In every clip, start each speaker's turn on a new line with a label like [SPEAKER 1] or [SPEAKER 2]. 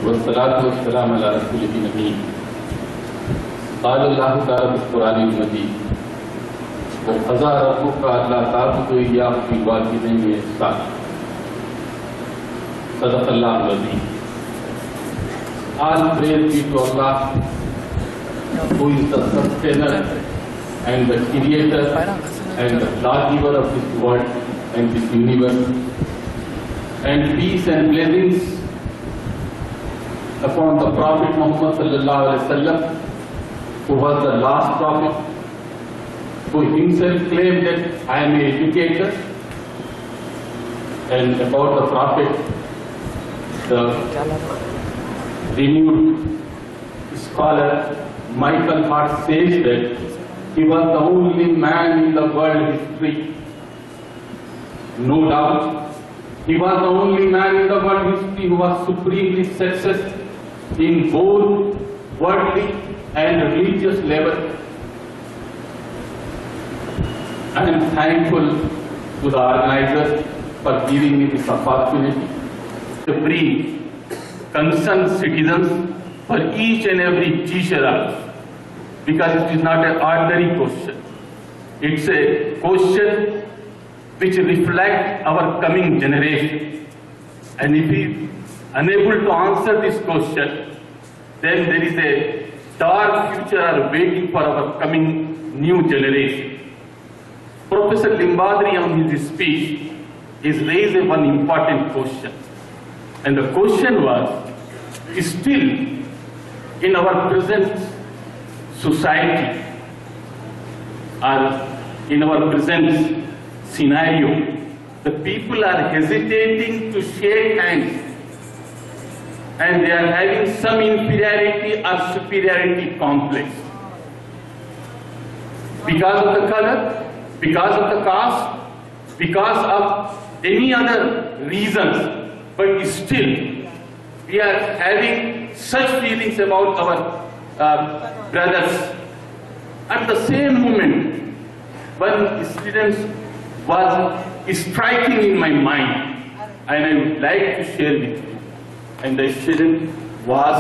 [SPEAKER 1] वस्सलातु वस्सलामु अला रसूलिही नबी क़ाल अल्लाहु तआला फ़िल क़ुरानिल मजीद वक़ज़ा रब्बुका अल्ला ता'बुदू इय्याहु व बिल वालिदैनि इहसाना सदक़ल्लाहुल अज़ीम। All praise be to Allah, who is the sustainer and the creator and the lawgiver of this world and this universe, and peace and blessings upon the Prophet Muhammad sallallahu alaihi wasallam, who was the last prophet, who himself claimed that I am an educator, and about the Prophet, the renewed scholar Michael Hart says that he was the only man in the world history. No doubt, he was the only man in the world history who was supremely successful in both worldly and religious level. I am thankful to the organizers for giving me this opportunity to bring concerned citizens for each and every teacher, because it is not an ordinary question. It's a question which reflects our coming generation. And if we are unable to answer this question, then there is a dark future waiting for our coming new generation. Professor Limbadri, on his speech, is raised one important question. And the question was, still in our present society or in our present scenario, the people are hesitating to shake hands, and they are having some inferiority or superiority complex because of the color, because of the caste, because of any other reasons, but still we are having such feelings about our brothers. At the same moment, one incident was striking in my mind, and I would like to share with you. And the incident was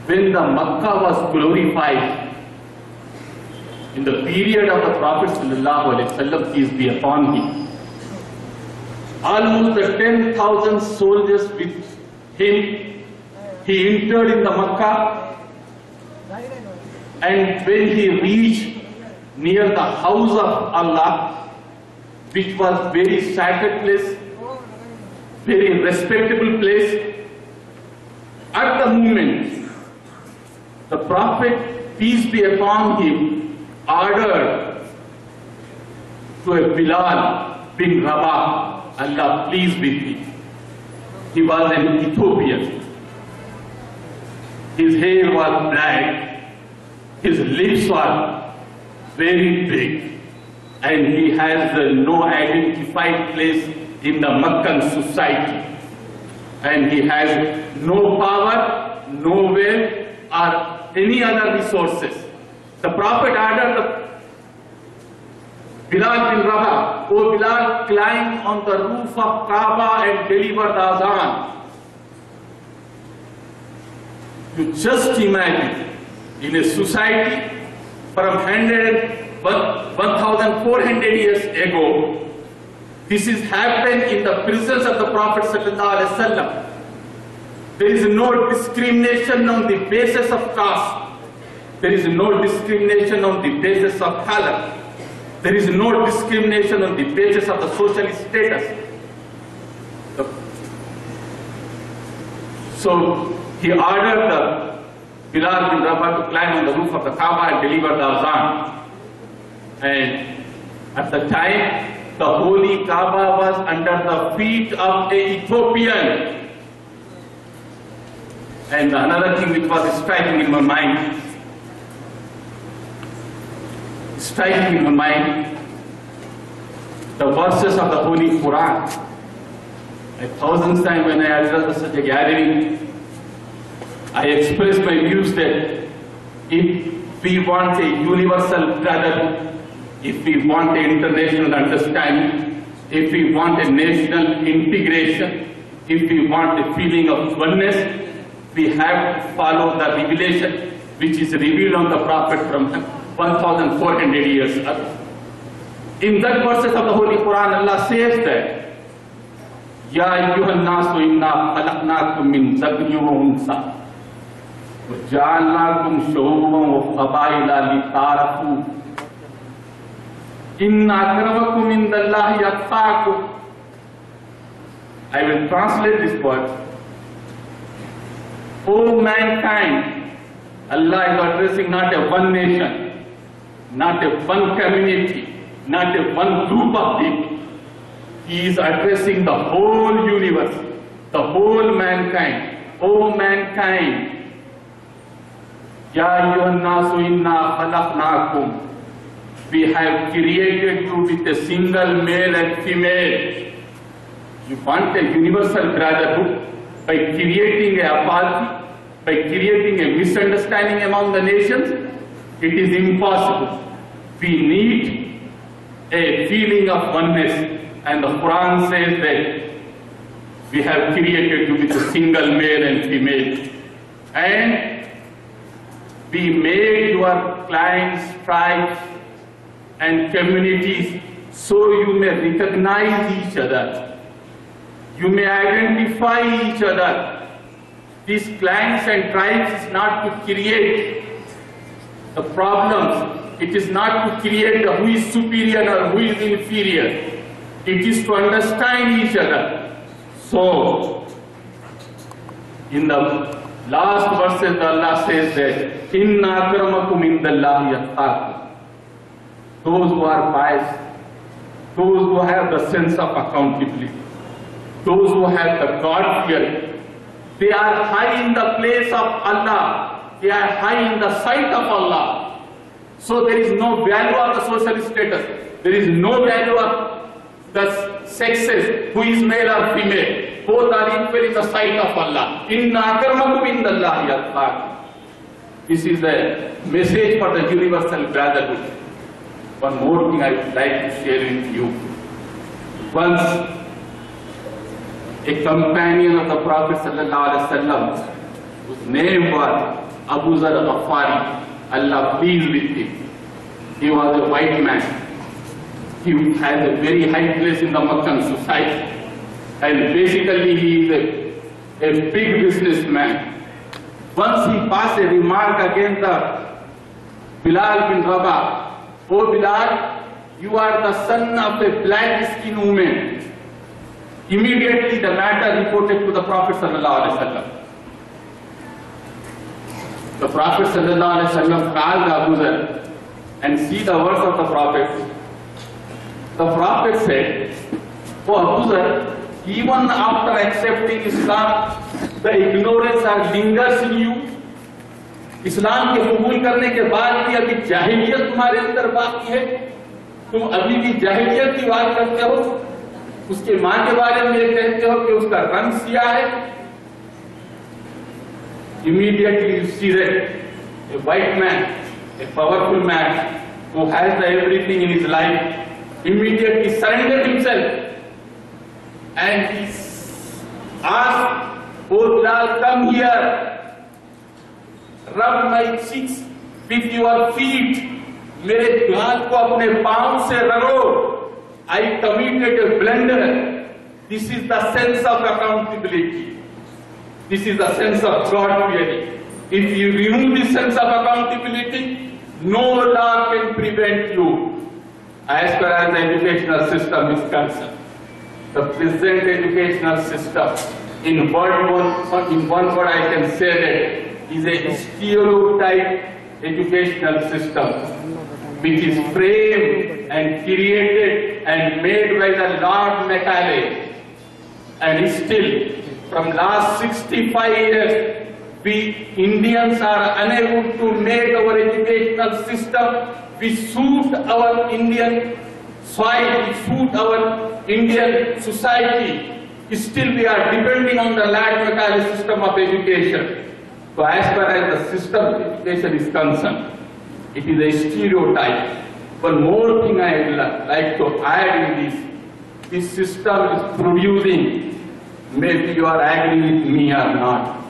[SPEAKER 1] when the Makkah was glorified in the period of the Prophet sallallahu alaihi wasallam, peace be upon him. Almost the 10,000 soldiers with him, he entered in the Makkah, and when he reached near the house of Allah, which was very sacred place, very respectable place, at the moment, the Prophet, peace be upon him, ordered to a Bilal bin Rabah, Allah pleased with him. He was an Ethiopian. His hair was black, his lips were very big, and he has no identified place in the Meccan society. And he has no power, no wealth, or any other resources. The Prophet ordered Bilal bin Rabah, "O Bilal, climb on the roof of Kaaba and deliver the azan." You just imagine, in a society from 1,400 years ago, this is happened in the presence of the Prophet sallallahu alaihi wasallam. There is no discrimination on the basis of caste. There is no discrimination on the basis of color. There is no discrimination on the basis of the social status. So he ordered the Bilal bin Rabah to climb on the roof of the Kaaba and deliver the azan. And at the time, the holy Kaaba was under the feet of an Ethiopian. And another thing which was striking in my mind, the verses of the Holy Quran. 1,000 times when I address such a gathering, I express my views that if we want a universal brotherhood, if we want an international understanding, if we want a national integration, if we want a feeling of oneness, we have to follow the revelation which is revealed on the Prophet from 1,400 years ago. In that verses of the Holy Quran, Allah says that, Ya ayyuhan nasu inna khalaqnakum min dhakarin wa unsa wa ja'alnakum shu'uban wa qabaila lita'arafu inna akramakum indallahi atqakum. I will translate this word. O mankind, Allah is addressing not a one nation, not a one community, not a one group of people. He is addressing the whole universe, the whole mankind. O mankind, Ya ayyuhan nasu inna khalaqnakum. We have created you with a single male and female. You want a universal brotherhood by creating a apathy, by creating a misunderstanding among the nations? It is impossible. We need a feeling of oneness, and the Quran says that we have created you with a single male and female, and we made your clans, tribes, and communities so you may recognize each other. You may identify each other. These clans and tribes is not to create the problems. It is not to create who is superior or who is inferior. It is to understand each other. So, in the last verses, Allah says that, Inna akramakum indallahi atqakum. Those who are pious, those who have the sense of accountability, those who have the God-fear, they are high in the place of Allah. They are high in the sight of Allah. So there is no value of the social status. There is no value of the sexes, who is male or female. Both are equal in the sight of Allah. Inna akramakum indallahi atqakum. This is the message for the universal brotherhood. One more thing I would like to share with you. Once, a companion of the Prophet ﷺ, whose name was Abu Zar al-Ghafari, Allah pleased with him. He was a white man. He has a very high place in the Meccan society. And basically he is a big businessman. Once he passed a remark against the Bilal bin Rabah. Oh Bilal, you are the son of a black-skinned woman. Immediately the matter reported to the Prophet ﷺ. The Prophet ﷺ called Abu Zar and see the words of the Prophet. The Prophet said, Oh Abu Zar, even after accepting Islam, the ignorance lingers in you. इस्लाम के कबूल करने के बाद भी अभी जाहिलियत तुम्हारे अंदर बाकी है. तुम अभी भी जाहिलियत की बात करते हो. उसके माँ के बारे में ये कहते हो कि उसका रंग सियाह है. Immediately you see that a white man, a powerful man who has everything in his life, immediately surrendered himself and he asked, Oh Bilal, come here. Rub my cheeks with your feet. मेरे गाल को अपने पांव से रगड़ो. I committed a blunder. This is the sense of accountability. This is the sense of God-fearing. If you remove this sense of accountability, no law can prevent you. As far as the educational system is concerned, the present educational system, in one word I can say that, is a stereotype educational system which is framed and created and made by the Lord Macaulay. And still, from last 65 years, we Indians are unable to make our educational system which suit our Indian soil, which suit our Indian society. Still we are depending on the Lord Macaulay system of education. So as far as the system of education is concerned, it is a stereotype. One more thing I would like to add in this system is producing maybe you are agree with me or not.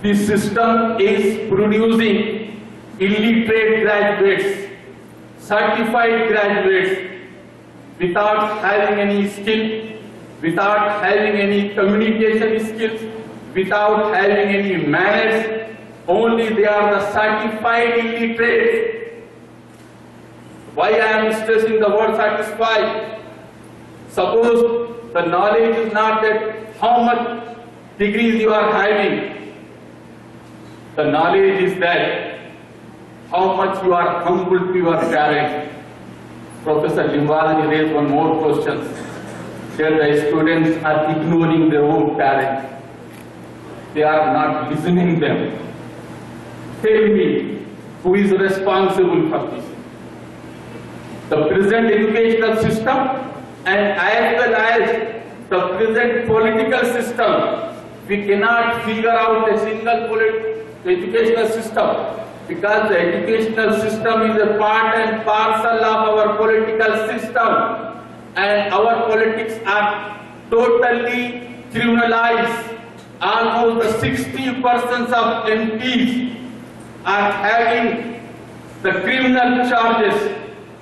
[SPEAKER 1] This system is producing illiterate graduates, certified graduates, without having any skill, without having any communication skills, without having any manners. Only they are the certified illiterate. Why I am stressing the word satisfied? Suppose the knowledge is not that how much degrees you are having. The knowledge is that how much you are humble to your parents. Professor Limbalaji raised one more question. Here the students are ignoring their own parents. They are not listening them. Tell me, who is responsible for this? The present educational system and as well as the present political system. We cannot figure out a single educational system because the educational system is a part and parcel of our political system, and our politics are totally criminalized. Almost the 60% of MPs are having the criminal charges.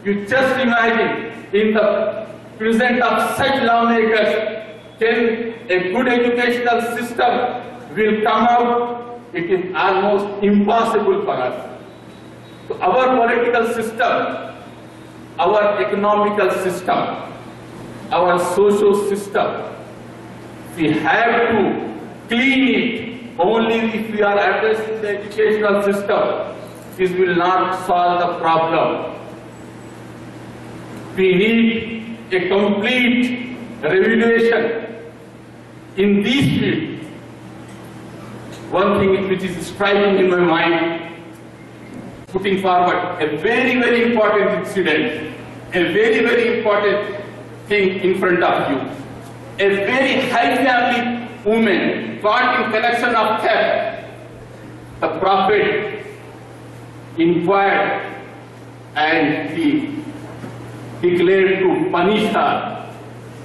[SPEAKER 1] You just imagine, in the presence of such lawmakers, can a good educational system will come out? It is almost impossible for us. So our political system, our economical system, our social system, we have to clean it. Only if we are addressing the educational system, this will not solve the problem. We need a complete revolution in this field. One thing which is striking in my mind, putting forward a very, very important incident, a very, very important thing in front of you. A very high family woman caught in connection of theft. The Prophet inquired and he declared to punish her.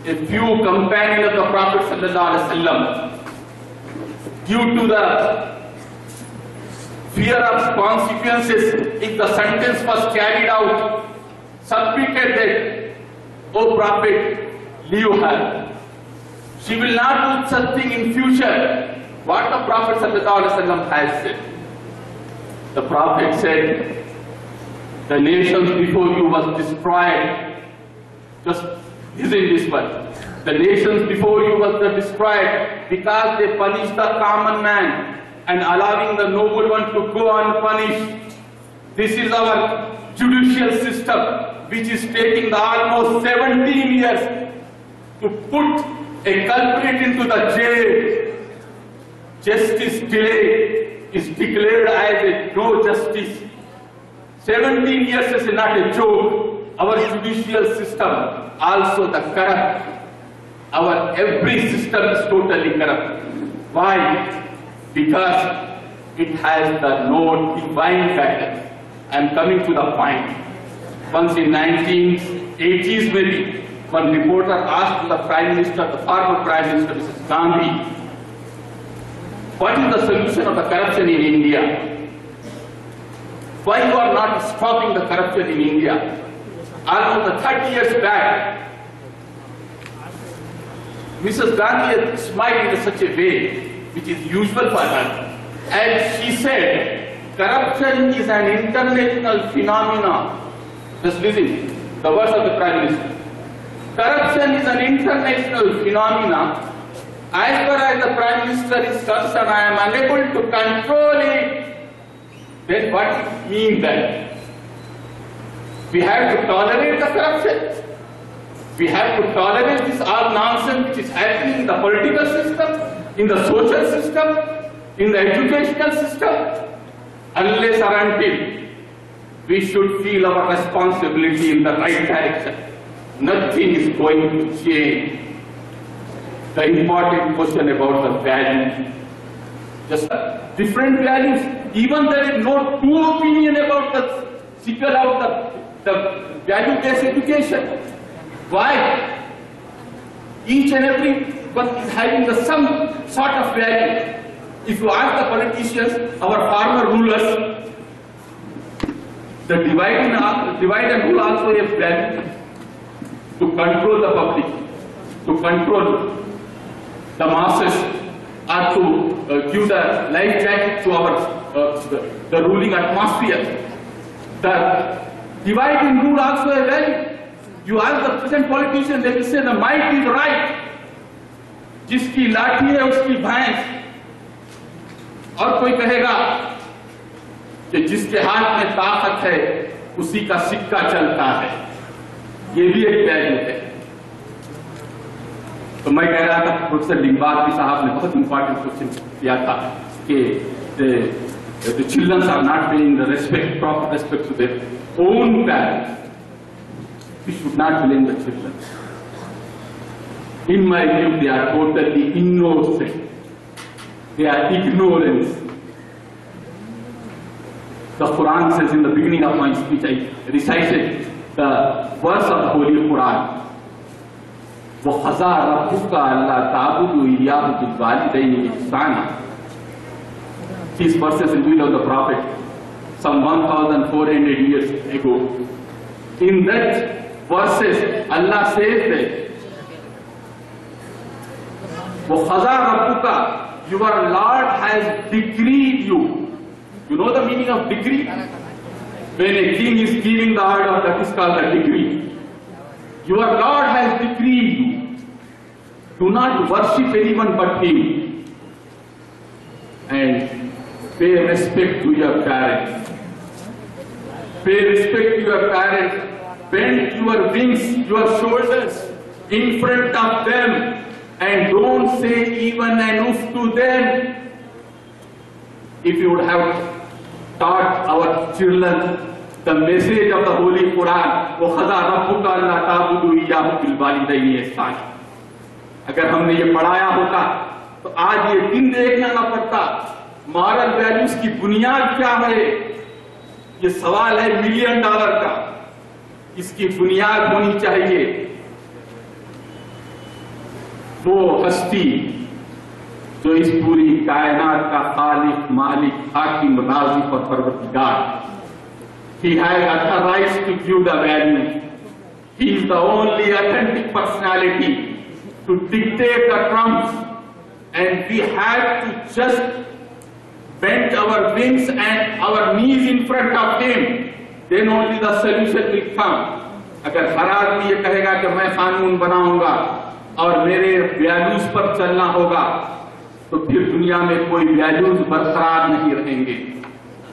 [SPEAKER 1] A few companions of the Prophet ﷺ, due to the fear of consequences if the sentence was carried out, submitted that, O Prophet, leave her. She will not do such thing in future. What the Prophet ﷺ has said. The Prophet said, the nations before you was destroyed. Just listen this one. The nations before you was destroyed because they punished the common man and allowing the noble one to go unpunished. This is our judicial system, which is taking the almost 17 years to put a culprit into the jail. Justice delay is declared as a no justice. 17 years is not a joke. Our judicial system, also the corrupt. Our every system is totally corrupt. Why? Because it has the no divine guidance. I am coming to the point. Once in 1980s maybe, one reporter asked the Prime Minister, the former Prime Minister, Mrs. Gandhi, what is the solution of the corruption in India? Why you are not stopping the corruption in India? Almost 30 years back, Mrs. Gandhi had smiled in such a way, which is usual for her, and she said, corruption is an international phenomenon. Just listen, the words of the Prime Minister. Corruption is an international phenomenon. As far as the Prime Minister is concerned, I am unable to control it. Then what it means then? We have to tolerate the corruption. We have to tolerate this all nonsense which is happening in the political system, in the social system, in the educational system, unless or until we should feel our responsibility in the right direction. Nothing is going to change. The important question about the value, just different values. Even there is no true opinion about the sequel of the value-based education. Why? Each and every but is having some sort of value. If you ask the politicians, our former rulers, the divide and rule also has value to control the public, to control the masses, or to give the life jacket to our the ruling atmosphere. The divide and rule also has value. You ask the present politicians, they will say the might is right. जिसकी लाठी है उसकी भैंस, और कोई कहेगा कि जिसके हाथ में ताकत है उसी का सिक्का चलता है. ये भी एक वैल्यू है. तो मैं कह रहा था, प्रोफेसर लिंबाद्री साहब ने बहुत इंपॉर्टेंट क्वेश्चन किया था कि the children are not paying the proper respect to their own parents. We should not blame the children. In my view, they are totally innocent. They are ignorance. The Quran says in the beginning of my speech, I recited the verse of the Holy Quran. وَقَضَىٰ رَبُّكَ أَلَّا تَعْبُدُوا إِيَّاهُ بِالْوَالِدَيْنِ إِحْسَانًا. These verses revealed of the Prophet some 1,400 years ago. In that verses, Allah says that وَقَضَىٰ رَبُّكَ, your Lord has decreed you. You know the meaning of decree? When a king is giving the order, that is called a decree. Your Lord has decreed you. Do not worship anyone but Him. And pay respect to your parents. Pay respect to your parents. Bend your wings, your shoulders in front of them. And don't say even an oof to them. If you would have taught our children the message of the Holy Quran, وَخَذَا رَبُّكَ أَلَّا تَعْبُدُوا إِيَّاهُ بِالْوَالِدَيْنِ إِحْسَانًا, اگر ہم نے یہ پڑھایا ہوتا تو آج یہ دن دیکھنا نہ پڑتا. مارل ویلیوز کی بنیاد کیا ہے؟ یہ سوال ہے $1 ملین کا. اس کی بنیاد ہونی چاہیے وہ ہستی جو اس پوری کائنات کا خالق، مالک، حاکم، رازق اور پروردگار. He has authorized to give the value. He is the only authentic personality to dictate the terms, and we have to just bend our wings and our knees in front of Him. Then only the solution will come. اگر ہر آدمی یہ کہے گا کہ میں قانون بناؤں گا اور میرے ویلیوز پر چلنا ہوگا تو پھر دنیا میں کوئی ویلیوز برقرار نہیں رہیں گے.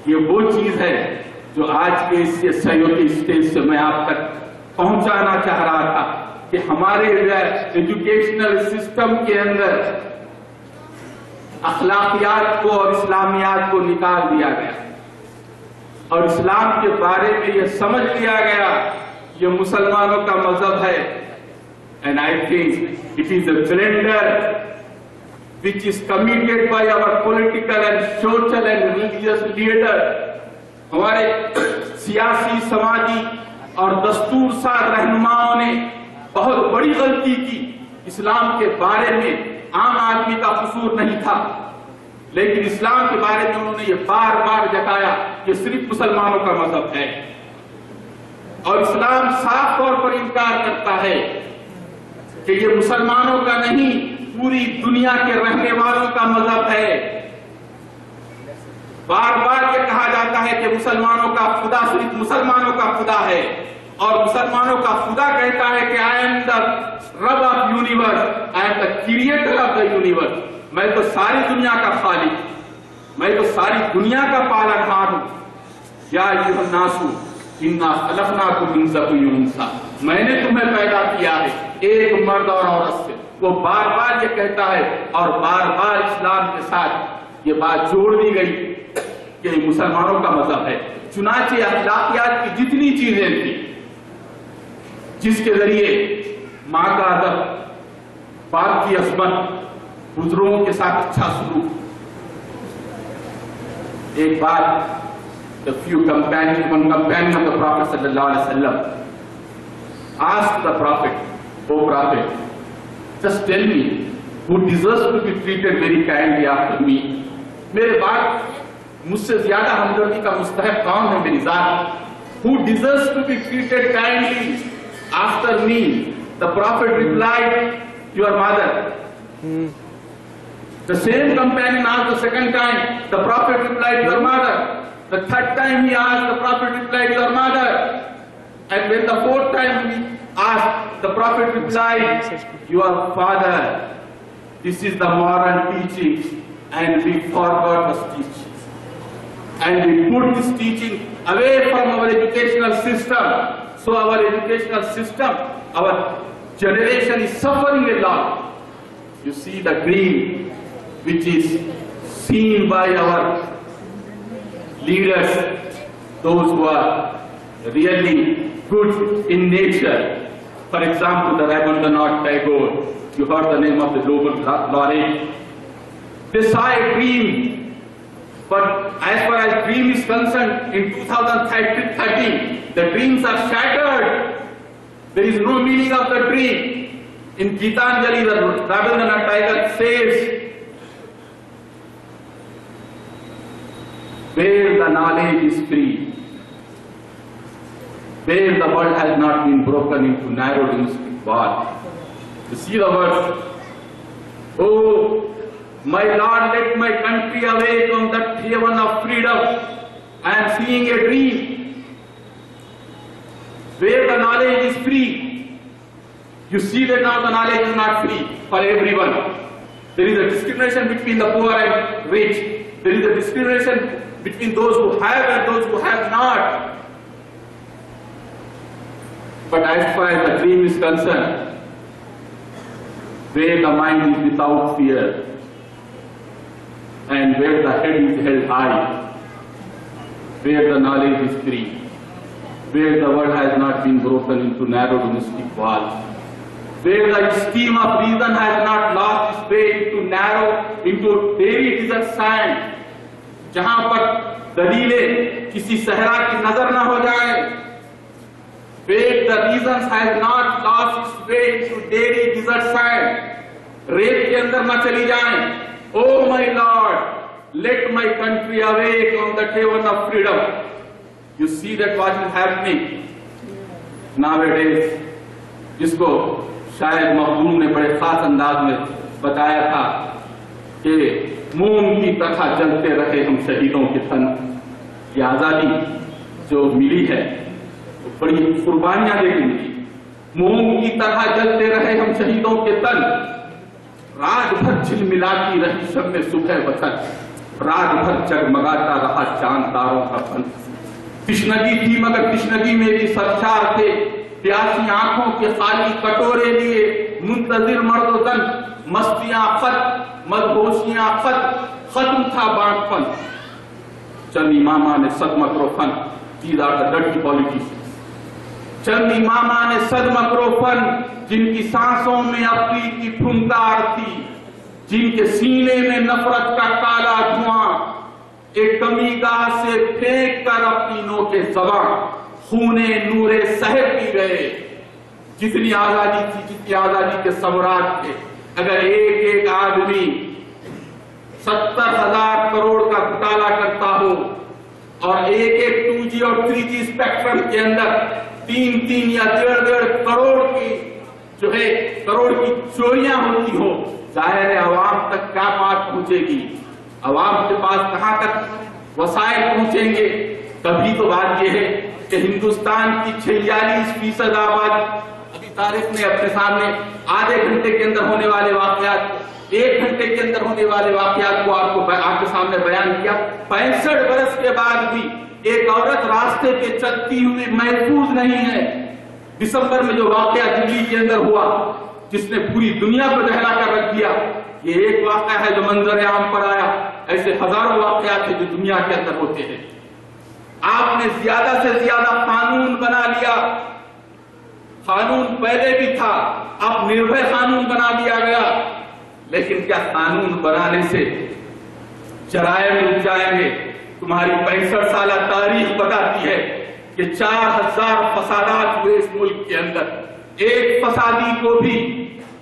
[SPEAKER 1] یہ وہ چیز ہے جو آج کے اس سیوتی اسٹیج سے میں آپ تک پہنچانا چاہ رہا تھا کہ ہمارے ایجوکیشنل سسٹم کے اندر اخلاقیات کو اور اسلامیات کو نکال دیا گیا اور اسلام کے بارے میں یہ سمجھ لیا گیا یہ مسلمانوں کا مذہب ہے. And I think it is a blunder which is committed by our political and social and religious leaders. ہمارے سیاسی، سماجی اور دستور ساز رہنماؤں نے بہت بڑی غلطی کی. اسلام کے بارے میں عام آدمی کا قصور نہیں تھا، لیکن اسلام کے بارے میں انہوں نے یہ بار بار جتایا کہ صرف مسلمانوں کا مذہب ہے. اور اسلام صاف طور پر انکار کرتا ہے کہ یہ مسلمانوں کا نہیں، پوری دنیا کے رہنے والوں کا مذہب ہے. بار بار یہ کہا جاتا ہے کہ مسلمانوں کا خدا صرف مسلمانوں کا خدا ہے، اور مسلمانوں کا خدا کہتا ہے کہ I am the Rabb of universe, I am the creator of the universe. میں تو ساری دنیا کا خالق، میں تو ساری دنیا کا پالنہار ہوں. یا ایھا الناس انا خلقناکم من ذکر و انثی، میں نے تمہیں پیدا کیا ہے ایک مرد اور عورت سے. وہ بار بار یہ کہتا ہے اور بار بار اسلام کے ساتھ یہ بات جوڑ دی گئی کہ مسلمانوں کا مذہب ہے. چنانچہ اخلاقیات کی جتنی چیزیں تھیں جس کے ذریعے ماں کا ادب، باپ کی عظمت، بزرگوں کے ساتھ اچھا سلوک. ایک بار the one companion of the Prophet sallallahu alaihi wasallam asked the Prophet, "O Prophet, just tell me, who deserves to be treated very kindly after me. میرے بعد مجھ سے زیادہ ہمدردی کا مستحق کون ہے میری ذات؟ Who deserves to be treated kindly after me? The Prophet replied, your mother. The same companion asked the second time. The Prophet replied, your mother. The third time he asked, the Prophet replied, your mother. And when the fourth time he asked, the Prophet replied, your father. This is the moral teaching, and we forgot this teaching. And we put this teaching away from our educational system. So our educational system, our generation is suffering a lot. You see the dream which is seen by our leaders, those who are really good in nature. For example, the Rabindranath Tagore, you heard the name of the Nobel laureate. They saw a dream, but as far as dream is concerned, in 2013, the dreams are shattered. There is no meaning of the dream. In Gitanjali, the Rabindranath Tagore says, where the knowledge is free, where the world has not been broken into narrow linguistic walls. You see the words, oh, my Lord, let my country awake on that heaven of freedom. I am seeing a dream where the knowledge is free. You see that now the knowledge is not free for everyone. There is a discrimination between the poor and rich. There is a discrimination between those who have and those who have not. But as far as the dream is concerned, where the mind is without fear, and where the head is held high, where the knowledge is free, where the world has not been broken into narrow domestic walls, where the esteem of reason has not lost its way into very desert sand, جہاں پر دلیلیں کسی صحرا کی نظر نہ ہو جائے, where the reasons has not lost its way into very desert sand, ریت کے اندر نہ چلی جائیں. Oh my Lord, let my country awake on the heaven of freedom. You see that what is happening nowadays, جس کو شاید مخدوم نے بڑے خاص انداز میں بتایا تھا کہ موم کی طرح جلتے رہے ہم شہیدوں کے تن. یہ آزادی جو ملی ہے وہ بڑی قربانیاں دے کے ملی. موم کی طرح جلتے رہے ہم شہیدوں کے تن, رات بھر جھلملاتی رہی شب میں صبح وطن, رات بھر جگمگاتا رہا چاند تاروں کا پن. تشنگی تھی مگر تشنگی میں بھی سرشار تھے, پیاسی آنکھوں کے خالی کٹورے لیے منتظر مرد و زن, مستیاں خط مدہوشیاں خط, ختم تھا بانٹ پن. چند اماماں نے صدمہ کرو فن, these are the dirty politicians. چند اماماں نے صدمہ کرو فن, جن کی سانسوں میں اپنی کی پھنکار تھی, جن کے سینے میں نفرت کا کالا دھواں, ایک کمی گاہ سے پھینک کر اپنی نوکے زباں خونے نورے صحب پی گئے. جتنی آزادی تھی, جتنی آزادی کے ثمرات تھے, اگر ایک ایک آدمی 70,000 کروڑ کا گھٹالا کرتا ہو اور ایک 2G اور 3G اسپیکٹرم کے اندر 3 یا 1.5 کروڑ کی کروڑ کی چوریاں ہوتی ہو, ظاہر ہے عوام تک کیا بات پہنچے گی, عوام کے پاس کہاں تک وسائل پہنچیں گے. کبھی تو بات یہ ہے کہ ہندوستان کی 46% آبادی, ابھی طارق نے اپنے سامنے آدھے گھنٹے کے اندر ہونے والے واقعات, 1 گھنٹے کے اندر ہونے والے واقعات کو آپ کے سامنے بیان کیا. 65 برس کے بعد بھی ایک عورت راستے پہ چلتی ہوئی محفوظ نہیں ہے. دسمبر میں جو واقعہ دلی کے اندر ہوا, جس نے پوری دنیا کو دہلا کر رکھ دیا, یہ ایک واقعہ ہے جو منظر عام پر آیا. ایسے ہزاروں واقعات ہیں جو دنیا کے اندر ہوتے ہیں. آپ نے زیادہ سے زیادہ قانون بنا لیا. قانون پہلے بھی تھا, اب نربھے قانون بنا دیا گیا. لیکن کیا قانون بنانے سے جرائم رک جائیں گے؟ تمہاری 65 سالہ تاریخ بتاتی ہے کہ 4000 فسادات ہوئے اس ملک کے اندر. ایک فسادی کو بھی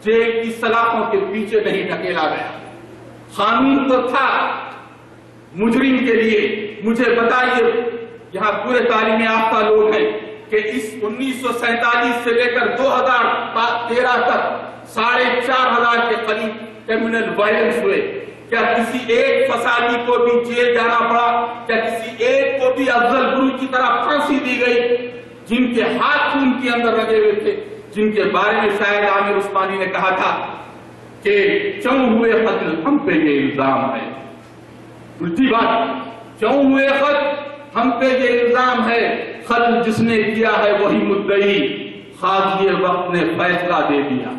[SPEAKER 1] जेल की सलाखों के पीछे नहीं ढकेला गया। कानून तो था मुजरिम के लिए। मुझे बताइए, यहाँ पूरे तालीम याफ्ता लोग हैं कि इस 1947 से लेकर 2013 तक 4,500 के करीब क्रिमिनल वायलेंस हुए। क्या किसी एक फसादी को भी जेल जाना पड़ा? क्या किसी एक को भी अफजल गुरु की तरह फांसी दी गई? जिनके हाथ खून के अंदर लगे हुए थे, जिनके बारे में शायद आमिर उस्मानी ने कहा था कि क्यों हुए कत्ल, हम पे ये इल्जाम है। उल्टी बात, क्यों हुए खत, हम पे ये इल्जाम है। कत्ल जिसने किया है वही मुद्दई। काज़ी वक्त ने फैसला दे दिया।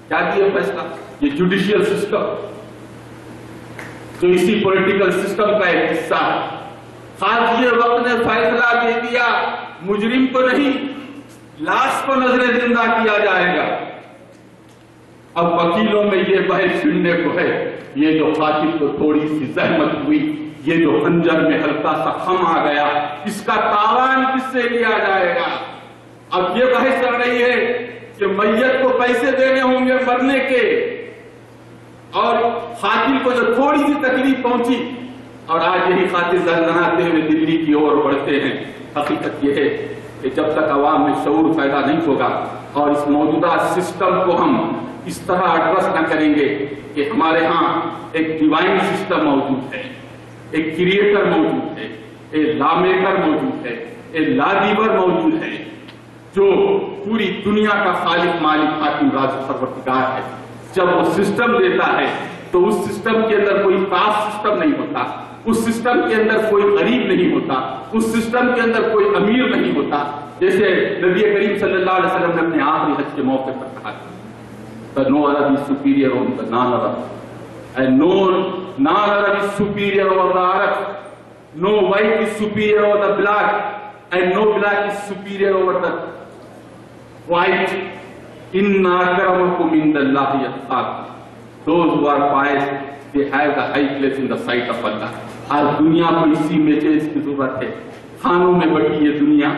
[SPEAKER 1] क्या दिया फैसला? ये जुडिशियल सिस्टम जो इसी पॉलिटिकल सिस्टम का एक हिस्सा है। काज़ी वक्त ने फैसला दे दिया, मुजरिम को नहीं, लाश को नजरे जिंदा किया जाएगा। अब वकीलों में ये बहस छिड़ने को है, ये जो कातिल को थोड़ी सी जहमत हुई, ये जो खंजर में हल्का सा खम आ गया, इसका तावान किससे लिया जाएगा? अब ये बहस चल रही है कि मैयत को पैसे देने होंगे मरने के, और कातिल को जो थोड़ी सी तकलीफ पहुंची, और आज यही कातिल दंदनाते हुए दिल्ली की ओर बढ़ते हैं। हकीकत यह है कि जब तक अवाम में शऊर पैदा नहीं होगा और इस मौजूदा सिस्टम को हम इस तरह एड्रेस न करेंगे कि हमारे यहाँ एक डिवाइन सिस्टम मौजूद है, एक क्रिएटर मौजूद है, एक लॉ मेकर मौजूद है, एक लादीवर मौजूद है, जो पूरी दुनिया का खालिक मालिक हाकिम राज़िक परवरदिगार है। जब वो सिस्टम देता है तो उस सिस्टम के अंदर कोई कास्ट सिस्टम नहीं होता, उस सिस्टम के अंदर कोई गरीब नहीं होता, उस सिस्टम के अंदर कोई अमीर नहीं होता। जैसे नबी करीम सल्लल्लाहु अलैहि वसल्लम ने अपने आखिरी हज के मौके पर कहा था, "But no Arab is superior over the non-Arab, and no non-Arab is superior over the Arab, no white is superior over the black, and no black is superior over the white. Inna akramakum indallahi atqakum." Those who are pious, they have the high place in the sight of Allah. आज दुनिया को इसी message की जरूरत है। खानों में बटी ये दुनिया,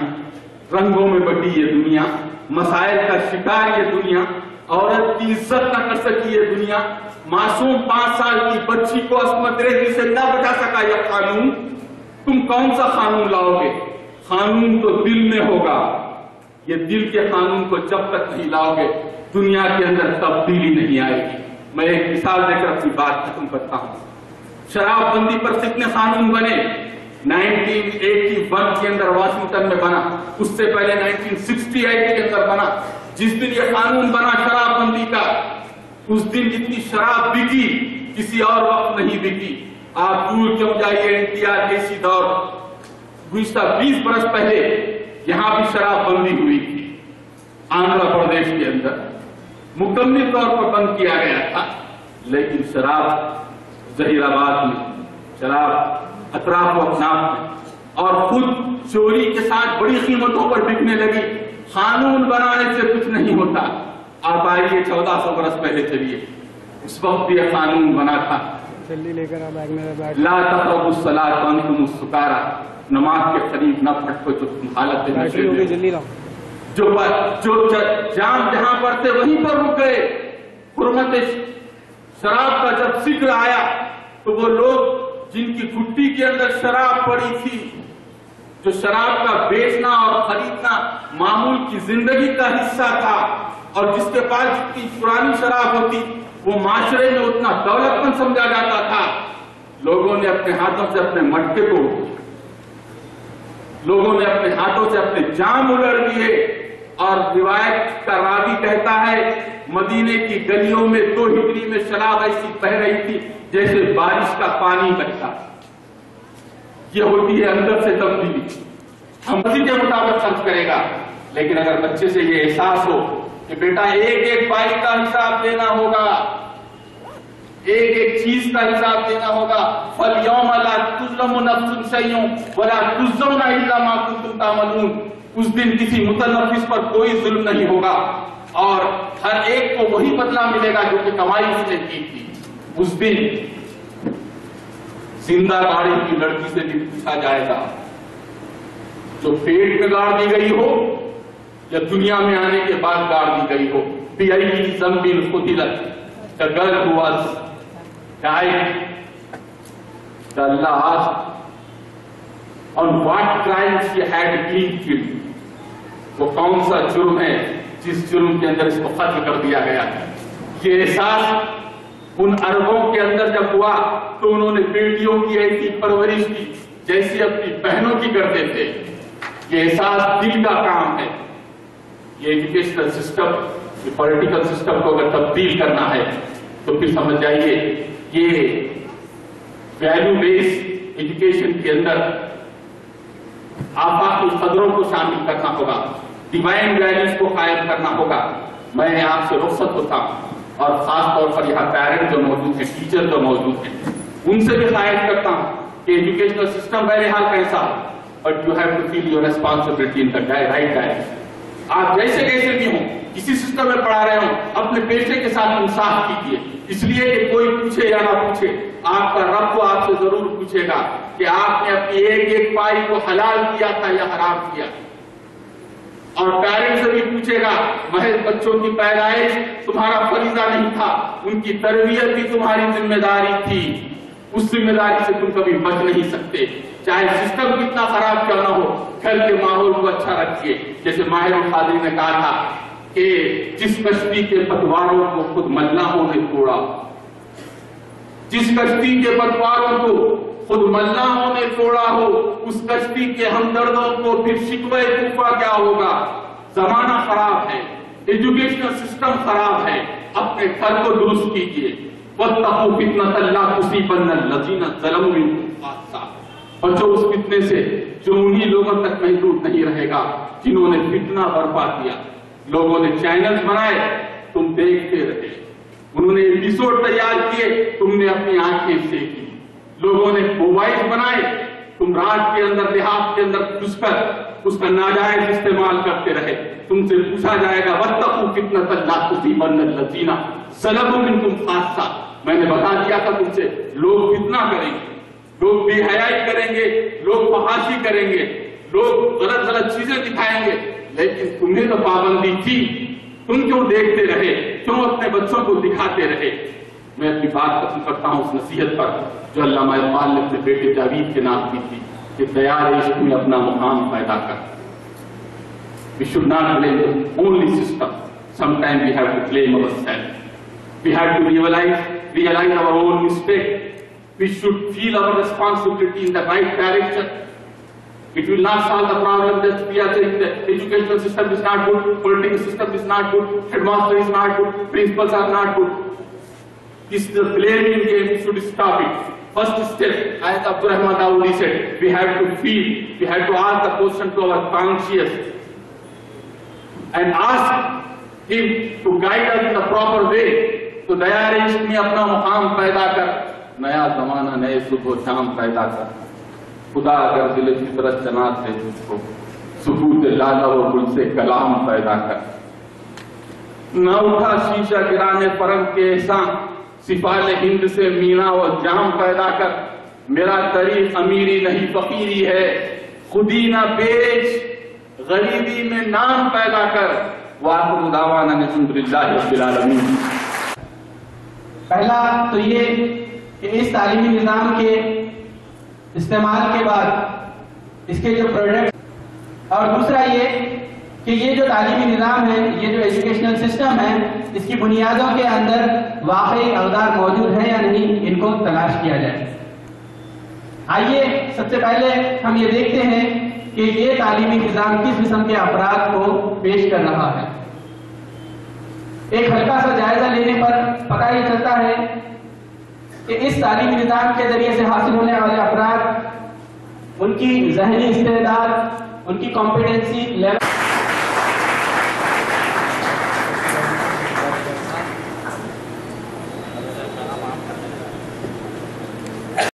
[SPEAKER 1] रंगों में बटी ये दुनिया, मसाइल का शिकार ये दुनिया, औरत की इज्जत न कर सकी ये दुनिया, मासूम 5 साल की बच्ची को अस्मत रेजी से न बचा सका यह कानून। तुम कौन सा कानून लाओगे? कानून तो दिल में होगा। ये दिल के कानून को जब तक नहीं लाओगे, दुनिया के अंदर तब्दीली नहीं आएगी। मैं एक मिसाल देकर अपनी बात खत्म करता हूं। शराबबंदी पर कितने कानून बने? 1981 के अंदर वाशिंगटन में बना, उससे पहले 1968 के अंदर बना। जिस दिन ये कानून बना शराबबंदी का, उस दिन जितनी शराब बिकी किसी और वक्त नहीं बिकी। आप दूर क्यों जाइए, एनटीआर के इसी दौर, गुज़िश्ता 20 बरस पहले यहां भी शराबबंदी हुई थी। आंध्र प्रदेश के अंदर मुकम्मल तौर पर बंद किया गया था, लेकिन शराब जहीराबाद में, शराब अतराफ अफनाफ में, और खुद चोरी के साथ बड़ी कीमतों पर बिकने लगी। कानून बनाने से कुछ नहीं होता। आप आइए 1400 बरस पहले चलिए, उस वक्त ये कानून बना था,
[SPEAKER 2] जल्दी लेकर
[SPEAKER 1] ला तक़रबुस सलात व अंतुम सुकारा, नमाज के करीब न फटको जो तुम हालत में
[SPEAKER 2] जल्दी लाओ।
[SPEAKER 1] जो जाम जहां पर थे वहीं पर रुक गए। हुर्मत शराब का जब जिक्र आया तो वो लोग जिनकी गुट्टी के अंदर शराब पड़ी थी, जो शराब का बेचना और खरीदना मामूल की जिंदगी का हिस्सा था, और जिसके पास जितनी पुरानी शराब होती वो माशरे में उतना दौलतमंद समझा जाता था, लोगों ने अपने हाथों से अपने मटके को, लोगों ने अपने हाथों से अपने जाम उलट दिए। और रिवायत का रावी कहता है, मदीने की गलियों में 2 हिजरी में शराब ऐसी बह रही थी जैसे बारिश का पानी बहता। ये होती है अंदर से तब्दीली। हम उसी के मुताबिक खर्च करेगा, लेकिन अगर बच्चे से ये एहसास हो कि बेटा एक एक बाइक का हिसाब देना होगा, एक एक चीज का हिसाब देना होगा, फल-यौम ला तुज़लमु नफ्सुन शैय्युन वला तुज़्ज़ौना इल्ला मा कुंतुम तामलून। उस दिन किसी मुतनफ्फिस पर कोई जुल्म नहीं होगा और हर एक को वही बदला मिलेगा जो कि कमाई उसने की थी। उस दिन जिंदा गाड़ी की लड़की से भी पूछा जाएगा, जो पेट में गाड़ दी गई हो या दुनिया में आने के बाद गाड़ दी गई हो, بأي ذنب قتلت. The girl who was died, Allah asked on what crime she had been killed. وہ کون سا جرم ہے جس جرم کے اندر اس کو قتل کر دیا گیا. یہ احساس ان عربوں کے اندر جب ہوا تو انہوں نے بیٹیوں کی ایسی پرورش کی جیسی اپنی بہنوں کی کرتے تھے. یہ احساس دل کا کام ہے. یہ ایجوکیشنل سسٹم، یہ پولیٹیکل سسٹم کو اگر تبدیل کرنا ہے تو پھر سمجھ جائیے یہ ویلیو بیس ایجوکیشن کے اندر آفاقی قدروں کو شامل کرنا ہوگا، ڈیوائن ویلیوز کو قائم کرنا ہوگا. میں آپ سے رخصت ہوتا ہوں اور خاص طور پر یہاں پیرنٹ جو موجود ہیں، ٹیچر جو موجود ہیں، ان سے بھی خواہش کرتا ہوں کہ ایجوکیشنل سسٹم بہرحال کیسا ہو، but you have to feel your responsibility in the right direction. آپ جیسے کیسے بھی ہوں، کسی سسٹم میں پڑھا رہے ہوں، اپنے پیشے کے ساتھ انصاف کیجیے. اس لیے کہ کوئی پوچھے یا نہ پوچھے، آپ کا رب تو آپ سے ضرور پوچھے گا کہ آپ نے اپنی ایک ایک پائی کو حلال کیا تھا یا حرام کیا. اور پیرنٹ سے بھی پوچھے گا، محض بچوں کی پیدائش تمہارا فریضہ نہیں تھا، ان کی تربیت بھی تمہاری ذمہ داری تھی. اس ذمہ داری سے تم کبھی بچ نہیں سکتے. چاہے سسٹم کتنا خراب کیوں نہ ہو، گھر کے ماحول کو اچھا رکھیے. جیسے ماہر القادری نے کہا تھا کہ جس کشتی کے پتواروں کو خود ملاحوں نے توڑا، جس کشتی کے پتواروں کو خود ملاحوں نے توڑا ہو، اس کشتی کے ہمدردوں کو پھر شکوہ کوفہ کیا ہوگا. زمانہ خراب ہے، ایجوکیشنل سسٹم خراب ہے. اپنے گھر کو درست کیجیے. وَاتَّقُوا فِتْنَةً لَا تُصِيبَنَّ الَّذِينَ ظَلَمُوا مِنكُمْ خَاصَّةً. بچو اس فتنے سے جو انہی لوگوں تک محدود نہیں رہے گا جنہوں نے فتنہ برپا کیا. لوگوں نے چینلز بنائے، تم دیکھتے رہے. انہوں نے ایپیسوڈ تیار کیے، تم نے اپنی آنکھیں سیکھی. لوگوں نے موبائل بنائے، تم رات کے اندر دیہات کے اندر گھس کر اس کا ناجائز استعمال کرتے رہے. تم سے پوچھا جائے گا وَاتَّقُوا فِتْنَةً لَا تُصِيبَنَّ الَّذِينَ ظَلَمُوا مِنكُمْ خَاصَّةً. میں نے بتا دیا تھا تم سے، لوگ فتنہ کریں گے، لوگ بے حیائی کریں گے، لوگ فحاشی کریں گے، لوگ غلط غلط چیزیں دکھائیں گے، لیکن تمہیں تو پابندی تھی. تم کیوں دیکھتے رہے، کیوں اپنے بچوں کو دکھاتے رہے. میں اپنی بات ختم کرتا ہوں اس نصیحت پر جو علامہ اقبال نے اپنے بیٹے جاوید کے نام کی تھی کہ تیار عشق میں اپنا مقام پیدا کر. We should not blame the only system. Sometimes we have to blame ourselves. We have to realize our own mistake. We should feel our responsibility in the right direction. It will not solve the problem that we are saying the educational system is not good, political system is not good, headmaster is not good, principals are not good. This is a blaming game, we should stop it. First step, as Abdul Rahman Dawoodi said, we have to feel, we have to ask the question to our conscience and ask him to guide us in the proper way. تو دیار عشق میں اپنا مقام پیدا کر، نیا زمانہ نئے صبح و شام پیدا کر. خدا اگر دل فطرت جنات دے تجھ کو، سکوت لالا و گل سے کلام پیدا کر. نہ اٹھا شیشہ گرانے فرنگ کے احسان، سفال ہند سے مینا و جام پیدا کر. میرا طریق امیری نہیں فقیری ہے، خودی نہ بیچ غریبی میں نام پیدا کر. وآخر دعوانا الحمدللہ رب العالمین.
[SPEAKER 2] پہلا تو یہ کہ اس تعلیمی نظام کے استعمال کے بعد اس کے جو پروڈکٹ، اور دوسرا یہ کہ یہ جو تعلیمی نظام ہے، یہ جو ایجوکیشنل سسٹم ہے، اس کی بنیادوں کے اندر واقعی اقدار موجود ہیں یا نہیں، ان کو تلاش کیا جائے. آئیے سب سے پہلے ہم یہ دیکھتے ہیں کہ یہ تعلیمی نظام کس قسم کے افراد کو پیش کر رہا ہے. ایک ہلکا سا جائزہ لینے پر پتہ یہ چلتا ہے کہ اس تعلیمی نظام کے ذریعے سے حاصل ہونے والے افراد، ان کی ذہنی استعداد، ان کی کمپیٹنسی لیول